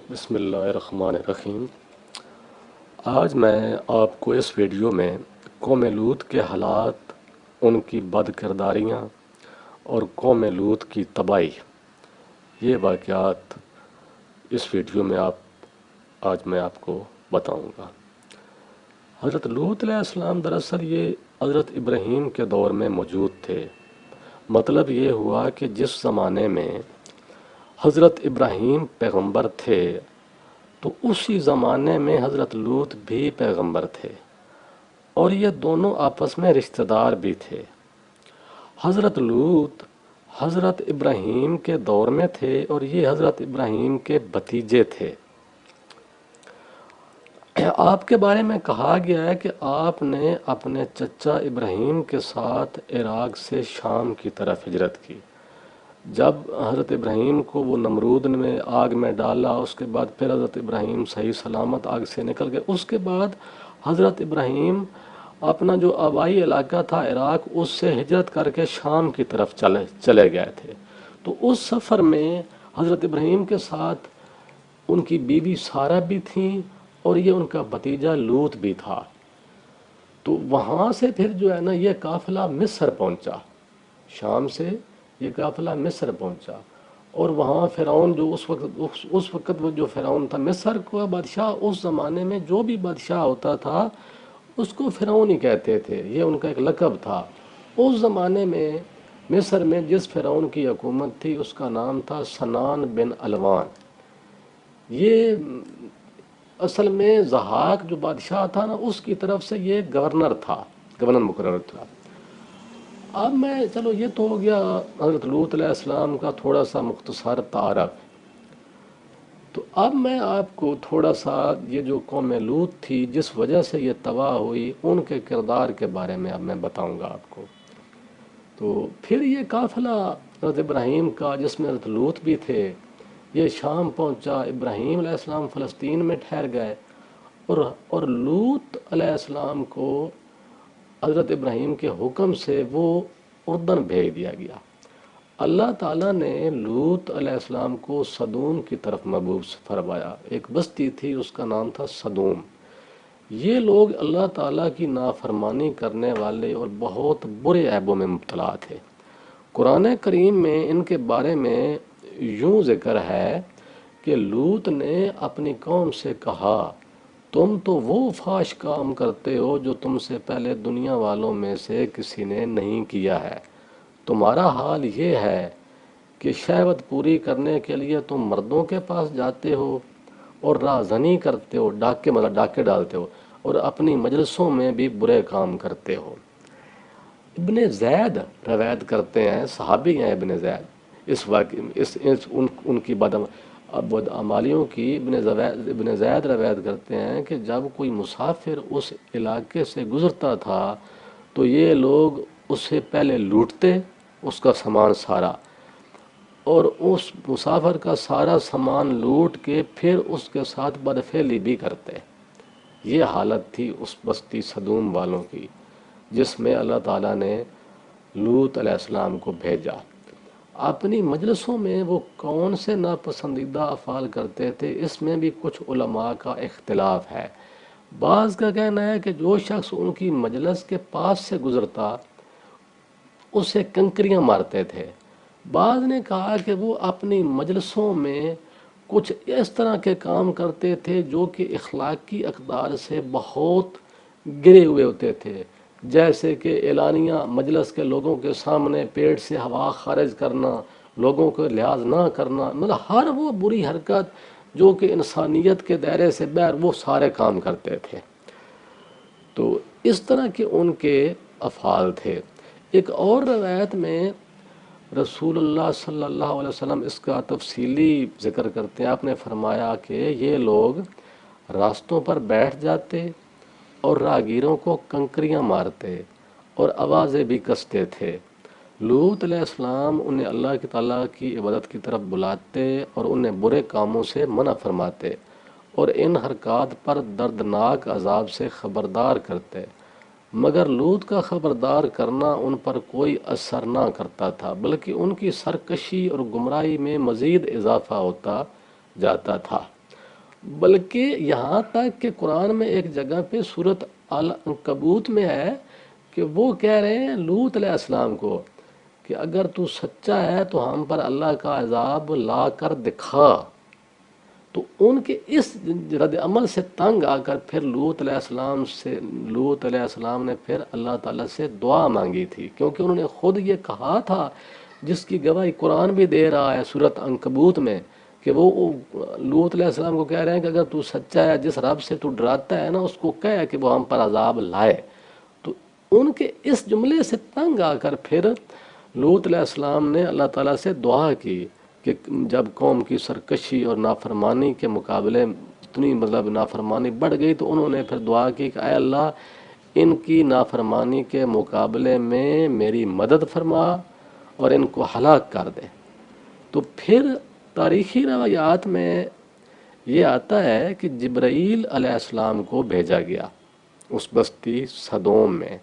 بسم اللہ الرحمن الرحیم۔ آج میں آپ کو اس ویڈیو میں قوم لوط کے حالات، ان کی بد کرداریاں اور قوم لوط کی تباہی، یہ واقعات اس ویڈیو میں آج میں آپ کو بتاؤں گا۔ حضرت لوط علیہ السلام دراصل یہ حضرت ابراہیم کے دور میں موجود تھے۔ مطلب یہ ہوا کہ جس زمانے میں حضرت ابراہیم پیغمبر تھے تو اسی زمانے میں حضرت لوط بھی پیغمبر تھے، اور یہ دونوں آپس میں رشتہ دار بھی تھے۔ حضرت لوط حضرت ابراہیم کے دور میں تھے اور یہ حضرت ابراہیم کے بھتیجے تھے۔ آپ کے بارے میں کہا گیا ہے کہ آپ نے اپنے چچا ابراہیم کے ساتھ عراق سے شام کی طرف ہجرت کی۔ جب حضرت ابراہیم کو وہ نمرود میں آگ میں ڈالا، اس کے بعد پھر حضرت ابراہیم صحیح سلامت آگ سے نکل گئے، اس کے بعد حضرت ابراہیم اپنا جو آبائی علاقہ تھا عراق، اس سے ہجرت کر کے شام کی طرف چلے گئے تھے۔ تو اس سفر میں حضرت ابراہیم کے ساتھ ان کی بیوی سارہ بھی تھیں اور یہ ان کا بھتیجا لوط بھی تھا۔ تو وہاں سے پھر جو ہے نا یہ قافلہ مصر پہنچا، شام سے یہ قافلہ مصر پہنچا، اور وہاں فرعون جو اس وقت وہ جو فرعون تھا مصر کا بادشاہ، اس زمانے میں جو بھی بادشاہ ہوتا تھا اس کو فرعون ہی کہتے تھے، یہ ان کا ایک لقب تھا۔ اس زمانے میں مصر میں جس فرعون کی حکومت تھی اس کا نام تھا سنان بن علوان۔ یہ اصل میں ضحاک جو بادشاہ تھا نا، اس کی طرف سے یہ گورنر تھا، گورنر مقرر تھا۔ اب میں چلو یہ تو ہو گیا حضرت لوط علیہ السلام کا تھوڑا سا مختصر تعارف۔ تو اب میں آپ کو تھوڑا سا یہ جو قوم لوط تھی جس وجہ سے یہ تباہ ہوئی، ان کے کردار کے بارے میں اب میں بتاؤں گا آپ کو۔ تو پھر یہ قافلہ حضرت ابراہیم کا جس میں حضرت لوط بھی تھے، یہ شام پہنچا۔ ابراہیم علیہ السلام فلسطین میں ٹھہر گئے، اور لوط علیہ السلام کو حضرت ابراہیم کے حکم سے وہ اردن بھیج دیا گیا۔ اللہ تعالیٰ نے لوط علیہ السلام کو صدوم کی طرف مبعوث فرمایا۔ ایک بستی تھی، اس کا نام تھا صدوم۔ یہ لوگ اللہ تعالیٰ کی نافرمانی کرنے والے اور بہت برے عیبوں میں مبتلا تھے۔ قرآن کریم میں ان کے بارے میں یوں ذکر ہے کہ لوط نے اپنی قوم سے کہا، تم تو وہ فحش کام کرتے ہو جو تم سے پہلے دنیا والوں میں سے کسی نے نہیں کیا ہے۔ تمہارا حال یہ ہے کہ شہوت پوری کرنے کے لیے تم مردوں کے پاس جاتے ہو اور رازنی کرتے ہو، ڈاکے ڈالتے ہو، اور اپنی مجلسوں میں بھی برے کام کرتے ہو۔ ابن زید روایت کرتے ہیں، صحابی ہیں ابن زید، اس واقعے ان کی بدعمالیوں کی ابن زید روایت کرتے ہیں کہ جب کوئی مسافر اس علاقے سے گزرتا تھا تو یہ لوگ اسے پہلے لوٹتے، اس کا سامان سارا، اور اس مسافر کا سارا سامان لوٹ کے پھر اس کے ساتھ بدفعلی بھی کرتے۔ یہ حالت تھی اس بستی صدوم والوں کی جس میں اللہ تعالیٰ نے لوط علیہ السلام کو بھیجا۔ اپنی مجلسوں میں وہ کون سے ناپسندیدہ افعال کرتے تھے، اس میں بھی کچھ علماء کا اختلاف ہے۔ بعض کا کہنا ہے کہ جو شخص ان کی مجلس کے پاس سے گزرتا اسے کنکریاں مارتے تھے۔ بعض نے کہا کہ وہ اپنی مجلسوں میں کچھ اس طرح کے کام کرتے تھے جو کہ اخلاقی اقدار سے بہت گرے ہوئے ہوتے تھے، جیسے کہ اعلانیہ مجلس کے لوگوں کے سامنے پیٹ سے ہوا خارج کرنا، لوگوں کو لحاظ نہ کرنا، مطلب ہر وہ بری حرکت جو کہ انسانیت کے دائرے سے باہر، وہ سارے کام کرتے تھے۔ تو اس طرح کے ان کے افعال تھے۔ ایک اور روایت میں رسول اللہ صلی اللہ علیہ وسلم اس کا تفصیلی ذکر کرتے ہیں۔ آپ نے فرمایا کہ یہ لوگ راستوں پر بیٹھ جاتے اور راہگیروں کو کنکریاں مارتے اور آوازیں بھی کستے تھے۔ لوط علیہ السلام انہیں اللہ کی تعالیٰ کی عبادت کی طرف بلاتے اور انہیں برے کاموں سے منع فرماتے اور ان حرکات پر دردناک عذاب سے خبردار کرتے، مگر لوط کا خبردار کرنا ان پر کوئی اثر نہ کرتا تھا، بلکہ ان کی سرکشی اور گمراہی میں مزید اضافہ ہوتا جاتا تھا۔ بلکہ یہاں تک کہ قرآن میں ایک جگہ پہ سورۃ العنکبوت میں ہے کہ وہ کہہ رہے ہیں لوط علیہ السلام کو کہ اگر تو سچا ہے تو ہم پر اللہ کا عذاب لا کر دکھا. تو ان کے اس رد عمل سے تنگ آ کر پھر لوط علیہ السلام نے پھر اللہ تعالیٰ سے دعا مانگی تھی، کیونکہ انہوں نے خود یہ کہا تھا، جس کی گواہی قرآن بھی دے رہا ہے سورۃ عنکبوت میں، کہ وہ لوط علیہ السلام کو کہہ رہے ہیں کہ اگر تو سچا ہے، جس رب سے تو ڈراتا ہے نا، اس کو کہے کہ وہ ہم پر عذاب لائے. تو ان کے اس جملے سے تنگ آ کر پھر لوط علیہ السلام نے اللہ تعالیٰ سے دعا کی کہ جب قوم کی سرکشی اور نافرمانی کے مقابلے اتنی نافرمانی بڑھ گئی، تو انہوں نے پھر دعا کی کہ اے اللہ ان کی نافرمانی کے مقابلے میں میری مدد فرما اور ان کو ہلاک کر دے. تو پھر تاریخی روایات میں یہ آتا ہے کہ جبرائیل علیہ السلام کو بھیجا گیا اس بستی سدوم میں،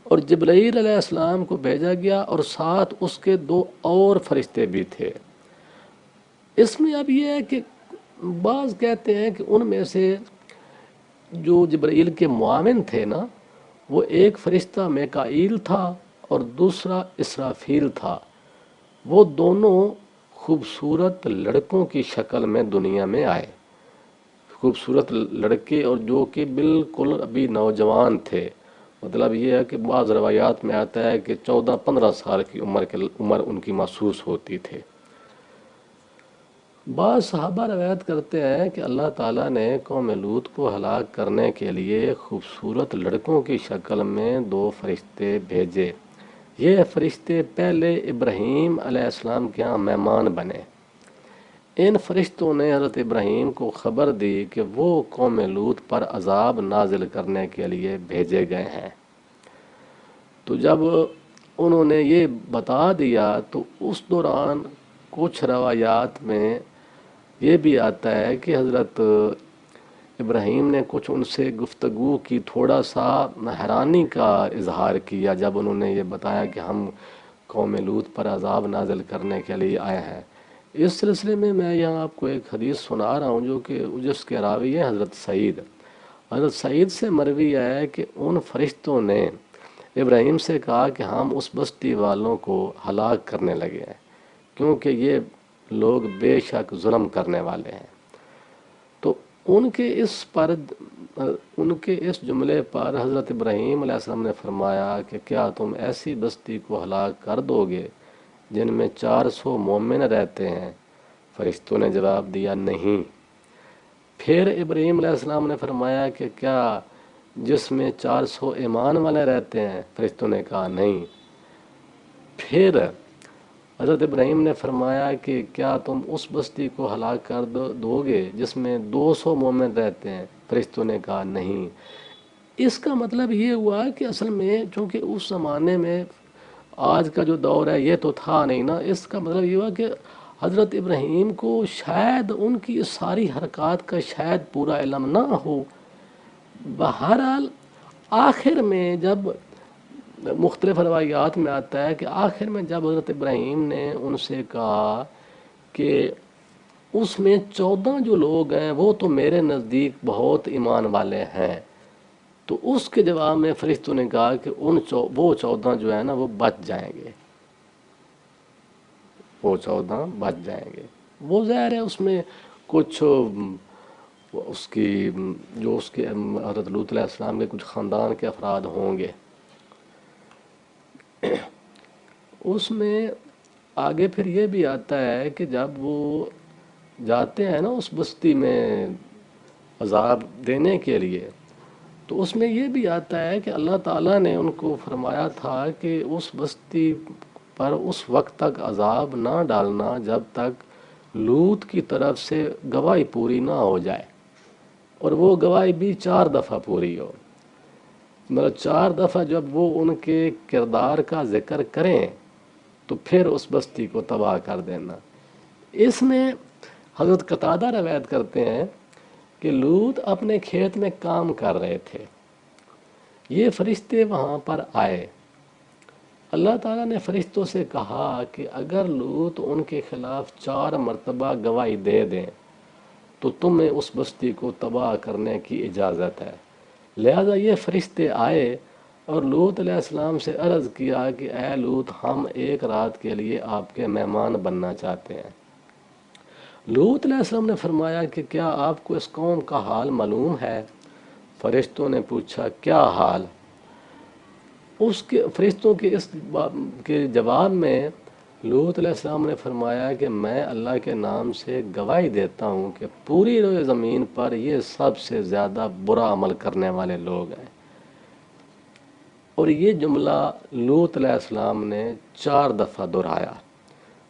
اور جبرائیل علیہ السلام کو بھیجا گیا اور ساتھ اس کے 2 اور فرشتے بھی تھے. اس میں اب یہ ہے کہ بعض کہتے ہیں کہ ان میں سے جو جبرائیل کے معاون تھے نا، وہ ایک فرشتہ میکائیل تھا اور دوسرا اسرافیل تھا. وہ دونوں خوبصورت لڑکوں کی شکل میں دنیا میں آئے، خوبصورت لڑکے، اور جو کہ بالکل ابھی نوجوان تھے. مطلب یہ ہے کہ بعض روایات میں آتا ہے کہ 14-15 سال کی عمر ان کی محسوس ہوتی تھی. بعض صحابہ روایت کرتے ہیں کہ اللہ تعالیٰ نے قوم لوط کو ہلاک کرنے کے لیے خوبصورت لڑکوں کی شکل میں 2 فرشتے بھیجے. یہ فرشتے پہلے ابراہیم علیہ السلام کے ہاں مہمان بنے. ان فرشتوں نے حضرت ابراہیم کو خبر دی کہ وہ قوم لوط پر عذاب نازل کرنے کے لیے بھیجے گئے ہیں. تو جب انہوں نے یہ بتا دیا تو اس دوران کچھ روایات میں یہ بھی آتا ہے کہ حضرت ابراہیم نے کچھ ان سے گفتگو کی، تھوڑا سا حیرانی کا اظہار کیا جب انہوں نے یہ بتایا کہ ہم قوم لوط پر عذاب نازل کرنے کے لیے آئے ہیں. اس سلسلے میں میں یہاں آپ کو ایک حدیث سنا رہا ہوں جو کہ جس کے راوی ہیں حضرت سعید سے مروی ہے کہ ان فرشتوں نے ابراہیم سے کہا کہ ہم اس بستی والوں کو ہلاک کرنے لگے ہیں، کیونکہ یہ لوگ بے شک ظلم کرنے والے ہیں. تو ان کے اس جملے پر حضرت ابراہیم علیہ السلام نے فرمایا کہ کیا تم ایسی بستی کو ہلاک کر دو گے جن میں 400 مومن رہتے ہیں؟ فرشتوں نے جواب دیا نہیں. پھر ابراہیم علیہ السلام نے فرمایا کہ کیا جس میں 400 ایمان والے رہتے ہیں؟ فرشتوں نے کہا نہیں. پھر حضرت ابراہیم نے فرمایا کہ کیا تم اس بستی کو ہلاک کر دو گے جس میں 200 مومن رہتے ہیں؟ فرشتوں نے کہا نہیں. اس کا مطلب یہ ہوا کہ اصل میں چونکہ اس زمانے میں آج کا جو دور ہے یہ تو تھا نہیں نا، اس کا مطلب یہ ہوا کہ حضرت ابراہیم کو شاید ان کی ساری حرکات کا شاید پورا علم نہ ہو. بہرحال آخر میں جب مختلف روایات میں آتا ہے کہ آخر میں جب حضرت ابراہیم نے ان سے کہا کہ اس میں 14 جو لوگ ہیں وہ تو میرے نزدیک بہت ایمان والے ہیں، تو اس کے جواب میں فرشتوں نے کہا کہ وہ 14 جو ہے نا وہ بچ جائیں گے، وہ 14 بچ جائیں گے. وہ ظاہر ہے اس میں کچھ اس کی جو اس کے حضرت لوط علیہ السلام کے کچھ خاندان کے افراد ہوں گے. اس میں آگے پھر یہ بھی آتا ہے کہ جب وہ جاتے ہیں نا اس بستی میں عذاب دینے کے لیے، تو اس میں یہ بھی آتا ہے کہ اللہ تعالیٰ نے ان کو فرمایا تھا کہ اس بستی پر اس وقت تک عذاب نہ ڈالنا جب تک لوط کی طرف سے گواہی پوری نہ ہو جائے، اور وہ گواہی بھی 4 دفعہ پوری ہو. مطلب 4 دفعہ جب وہ ان کے کردار کا ذکر کریں تو پھر اس بستی کو تباہ کر دینا. اس میں حضرت قتادہ روایت کرتے ہیں کہ لوط اپنے کھیت میں کام کر رہے تھے، یہ فرشتے وہاں پر آئے. اللہ تعالیٰ نے فرشتوں سے کہا کہ اگر لوط ان کے خلاف 4 مرتبہ گواہی دے دیں تو تمہیں اس بستی کو تباہ کرنے کی اجازت ہے۔ لہذا یہ فرشتے آئے اور لوط علیہ السلام سے عرض کیا کہ اے لوط، ہم ایک رات کے لیے آپ کے مہمان بننا چاہتے ہیں۔ لوط علیہ السلام نے فرمایا کہ کیا آپ کو اس قوم کا حال معلوم ہے؟ فرشتوں نے پوچھا کیا حال؟ فرشتوں کے اس کے جواب میں لوط علیہ السلام نے فرمایا کہ میں اللہ کے نام سے گواہی دیتا ہوں کہ پوری روئے زمین پر یہ سب سے زیادہ برا عمل کرنے والے لوگ ہیں۔ اور یہ جملہ لوط علیہ السلام نے 4 دفعہ دہرایا،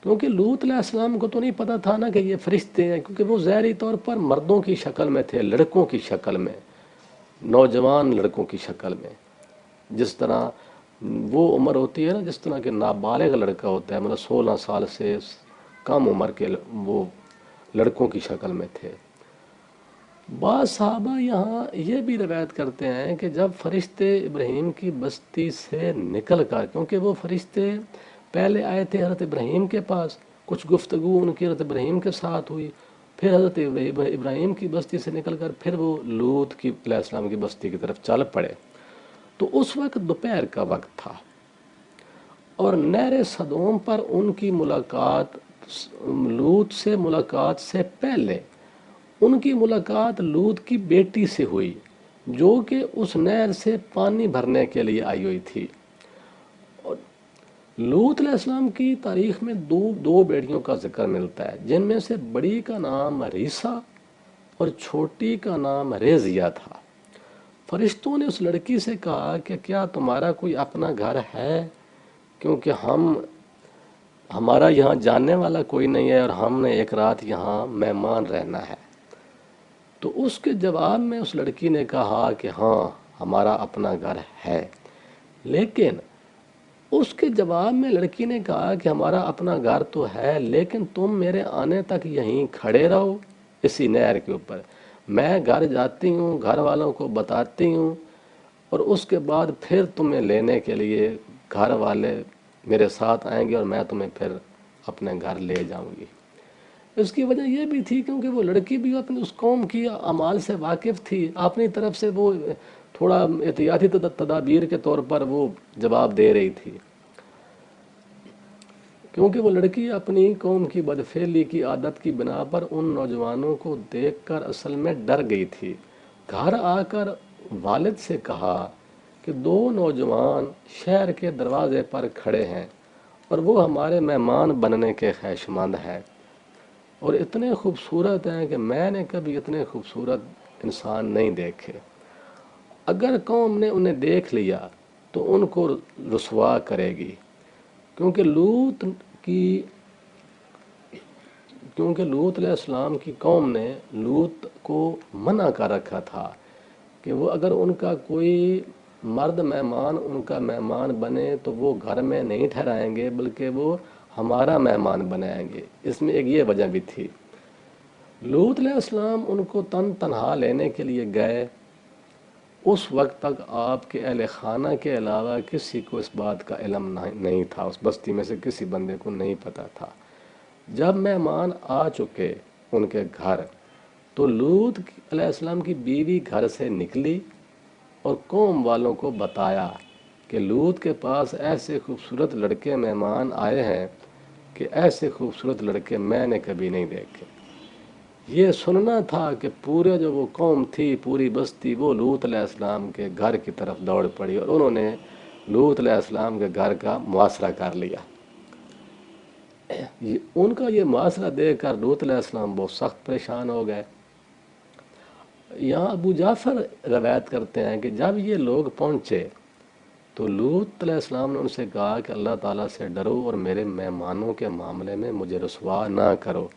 کیونکہ لوط علیہ السلام کو تو نہیں پتہ تھا نا کہ یہ فرشتے ہیں، کیونکہ وہ ظاہری طور پر مردوں کی شکل میں تھے، لڑکوں کی شکل میں، نوجوان لڑکوں کی شکل میں، جس طرح وہ عمر ہوتی ہے نا، جس طرح کہ نابالغ لڑکا ہوتا ہے، مطلب 16 سال سے کم عمر کے وہ لڑکوں کی شکل میں تھے۔ بعض صحابہ یہاں یہ بھی روایت کرتے ہیں کہ جب فرشتے ابراہیم کی بستی سے نکل کر، کیونکہ وہ فرشتے پہلے آئے تھے حضرت ابراہیم کے پاس، کچھ گفتگو ان کی حضرت ابراہیم کے ساتھ ہوئی، پھر حضرت ابراہیم کی بستی سے نکل کر پھر وہ لوط کی علیہ السلام کی بستی کی طرف چل پڑے، تو اس وقت دوپہر کا وقت تھا اور نہر سدوم پر ان کی ملاقات لوط سے ملاقات سے پہلے ان کی ملاقات لوط کی بیٹی سے ہوئی، جو کہ اس نہر سے پانی بھرنے کے لیے آئی ہوئی تھی۔ اور لوط علیہ السلام کی تاریخ میں دو بیٹیوں کا ذکر ملتا ہے، جن میں سے بڑی کا نام ریسا اور چھوٹی کا نام ریزیہ تھا۔ فرشتوں نے اس لڑکی سے کہا کہ کیا تمہارا کوئی اپنا گھر ہے، کیونکہ ہمارا یہاں جاننے والا کوئی نہیں ہے اور ہم نے ایک رات یہاں مہمان رہنا ہے۔ تو اس کے جواب میں اس لڑکی نے کہا کہ ہاں ہمارا اپنا گھر ہے، لیکن اس کے جواب میں لڑکی نے کہا کہ ہمارا اپنا گھر تو ہے، لیکن تم میرے آنے تک یہیں کھڑے رہو اسی نہر کے اوپر، میں گھر جاتی ہوں، گھر والوں کو بتاتی ہوں، اور اس کے بعد پھر تمہیں لینے کے لیے گھر والے میرے ساتھ آئیں گے اور میں تمہیں پھر اپنے گھر لے جاؤں گی۔ اس کی وجہ یہ بھی تھی کیونکہ وہ لڑکی بھی اپنی اس قوم کی اعمال سے واقف تھی، اپنی طرف سے وہ تھوڑا احتیاطی تدابیر کے طور پر وہ جواب دے رہی تھی، کیونکہ وہ لڑکی اپنی قوم کی بدفعلی کی عادت کی بنا پر ان نوجوانوں کو دیکھ کر اصل میں ڈر گئی تھی۔ گھر آ کر والد سے کہا کہ 2 نوجوان شہر کے دروازے پر کھڑے ہیں اور وہ ہمارے مہمان بننے کے خواہشمند ہیں اور اتنے خوبصورت ہیں کہ میں نے کبھی اتنے خوبصورت انسان نہیں دیکھے۔ اگر قوم نے انہیں دیکھ لیا تو ان کو رسوا کرے گی، کیونکہ لوط علیہ السلام کی قوم نے لوط کو منع کر رکھا تھا کہ وہ اگر ان کا کوئی مرد مہمان ان کا مہمان بنے تو وہ گھر میں نہیں ٹھہرائیں گے، بلکہ وہ ہمارا مہمان بنائیں گے۔ اس میں ایک یہ وجہ بھی تھی۔ لوط علیہ السلام ان کو تنہا لینے کے لیے گئے۔ اس وقت تک آپ کے اہل خانہ کے علاوہ کسی کو اس بات کا علم نہیں تھا، اس بستی میں سے کسی بندے کو نہیں پتہ تھا۔ جب مہمان آ چکے ان کے گھر تو لوط علیہ السلام کی بیوی گھر سے نکلی اور قوم والوں کو بتایا کہ لوط کے پاس ایسے خوبصورت لڑکے مہمان آئے ہیں کہ ایسے خوبصورت لڑکے میں نے کبھی نہیں دیکھے۔ یہ سننا تھا کہ پورے جو وہ قوم تھی، پوری بستی، وہ لوط علیہ السلام کے گھر کی طرف دوڑ پڑی اور انہوں نے لوط علیہ السلام کے گھر کا محاصرہ کر لیا۔ ان کا یہ محاصرہ دیکھ کر لوط علیہ السلام بہت سخت پریشان ہو گئے۔ یہاں ابو جعفر روایت کرتے ہیں کہ جب یہ لوگ پہنچے تو لوط علیہ السلام نے ان سے کہا کہ اللہ تعالیٰ سے ڈرو اور میرے مہمانوں کے معاملے میں مجھے رسوا نہ کرو۔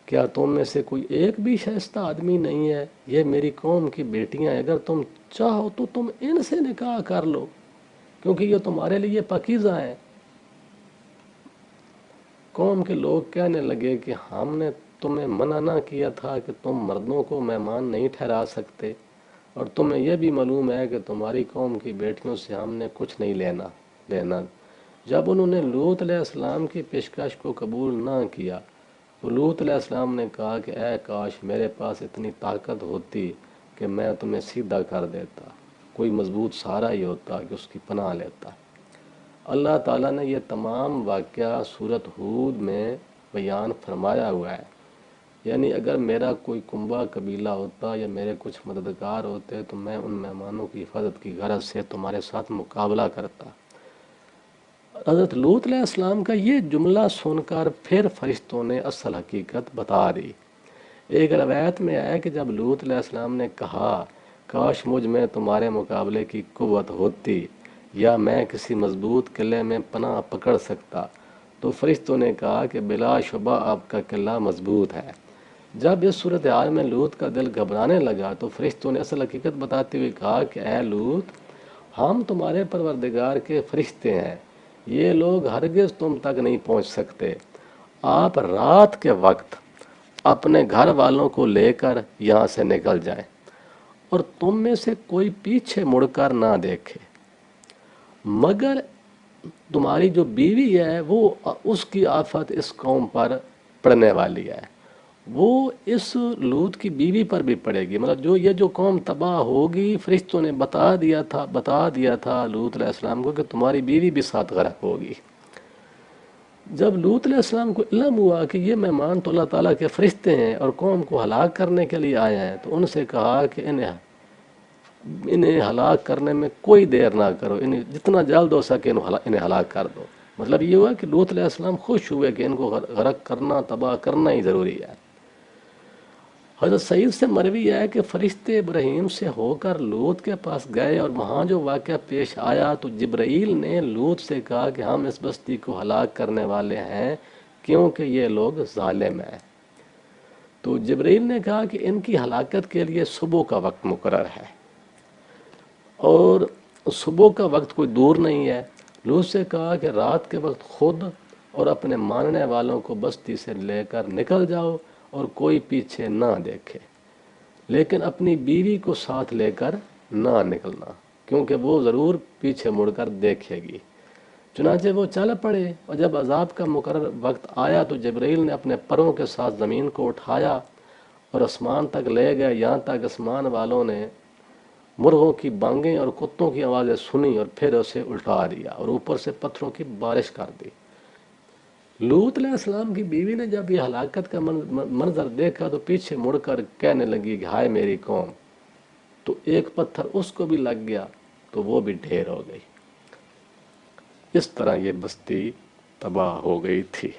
کیا تم میں سے کوئی ایک بھی شائستہ آدمی نہیں ہے؟ یہ میری قوم کی بیٹیاں، اگر تم چاہو تو تم ان سے نکاح کر لو، کیونکہ یہ تمہارے لیے پاکیزہ ہیں۔ قوم کے لوگ کہنے لگے کہ ہم نے تمہیں منع نہ کیا تھا کہ تم مردوں کو مہمان نہیں ٹھہرا سکتے، اور تمہیں یہ بھی معلوم ہے کہ تمہاری قوم کی بیٹیوں سے ہم نے کچھ نہیں لینا۔ جب انہوں نے لوط علیہ السلام کی پیشکش کو قبول نہ کیا تو لوط علیہ السلام نے کہا کہ اے کاش میرے پاس اتنی طاقت ہوتی کہ میں تمہیں سیدھا کر دیتا، کوئی مضبوط سہارا ہی ہوتا کہ اس کی پناہ لیتا۔ اللہ تعالیٰ نے یہ تمام واقعہ سورۃ ہود میں بیان فرمایا ہوا ہے، یعنی اگر میرا کوئی کنبہ قبیلہ ہوتا یا میرے کچھ مددگار ہوتے تو میں ان مہمانوں کی حفاظت کی غرض سے تمہارے ساتھ مقابلہ کرتا۔ حضرت لوط علیہ السلام کا یہ جملہ سن کر پھر فرشتوں نے اصل حقیقت بتا دی۔ ایک روایت میں آیا کہ جب لوط علیہ السلام نے کہا کاش مجھ میں تمہارے مقابلے کی قوت ہوتی یا میں کسی مضبوط قلعے میں پناہ پکڑ سکتا، تو فرشتوں نے کہا کہ بلا شبہ آپ کا قلعہ مضبوط ہے۔ جب اس صورتحال میں لوط کا دل گھبرانے لگا تو فرشتوں نے اصل حقیقت بتاتے ہوئے کہا کہ اے لوط، ہم تمہارے پروردگار کے فرشتے ہیں، یہ لوگ ہرگز تم تک نہیں پہنچ سکتے۔ آپ رات کے وقت اپنے گھر والوں کو لے کر یہاں سے نکل جائیں اور تم میں سے کوئی پیچھے مڑ کر نہ دیکھے، مگر تمہاری جو بیوی ہے وہ اس کی آفت اس قوم پر پڑنے والی ہے، وہ اس لوط کی بیوی پر بھی پڑے گی۔ مطلب جو قوم تباہ ہوگی، فرشتوں نے بتا دیا تھا لوط علیہ السلام کو کہ تمہاری بیوی بھی ساتھ غرق ہوگی۔ جب لوط علیہ السلام کو علم ہوا کہ یہ مہمان تو اللہ تعالیٰ کے فرشتے ہیں اور قوم کو ہلاک کرنے کے لیے آئے ہیں، تو ان سے کہا کہ انہیں ہلاک کرنے میں کوئی دیر نہ کرو، انہیں جتنا جلد ہو سکے انہیں ہلاک کر دو۔ مطلب یہ ہوا کہ لوط علیہ السلام خوش ہوئے کہ ان کو غرق کرنا، تباہ کرنا ہی ضروری ہے۔ حضرت سعید سے مروی ہے کہ فرشتے ابراہیم سے ہو کر لوط کے پاس گئے اور وہاں جو واقعہ پیش آیا تو جبرائیل نے لوط سے کہا کہ ہم اس بستی کو ہلاک کرنے والے ہیں کیونکہ یہ لوگ ظالم ہیں۔ تو جبرائیل نے کہا کہ ان کی ہلاکت کے لیے صبح کا وقت مقرر ہے، اور صبح کا وقت کوئی دور نہیں ہے۔ لوط سے کہا کہ رات کے وقت خود اور اپنے ماننے والوں کو بستی سے لے کر نکل جاؤ اور کوئی پیچھے نہ دیکھے، لیکن اپنی بیوی کو ساتھ لے کر نہ نکلنا کیونکہ وہ ضرور پیچھے مڑ کر دیکھے گی۔ چنانچہ وہ چل پڑے، اور جب عذاب کا مقرر وقت آیا تو جبرائیل نے اپنے پروں کے ساتھ زمین کو اٹھایا اور آسمان تک لے گئے، یہاں تک آسمان والوں نے مرغوں کی بانگیں اور کتوں کی آوازیں سنی اور پھر اسے الٹا دیا اور اوپر سے پتھروں کی بارش کر دی۔ لوط علیہ السلام کی بیوی نے جب یہ ہلاکت کا منظر دیکھا تو پیچھے مڑ کر کہنے لگی کہ ہائے میری قوم، تو ایک پتھر اس کو بھی لگ گیا تو وہ بھی ڈھیر ہو گئی۔ اس طرح یہ بستی تباہ ہو گئی تھی۔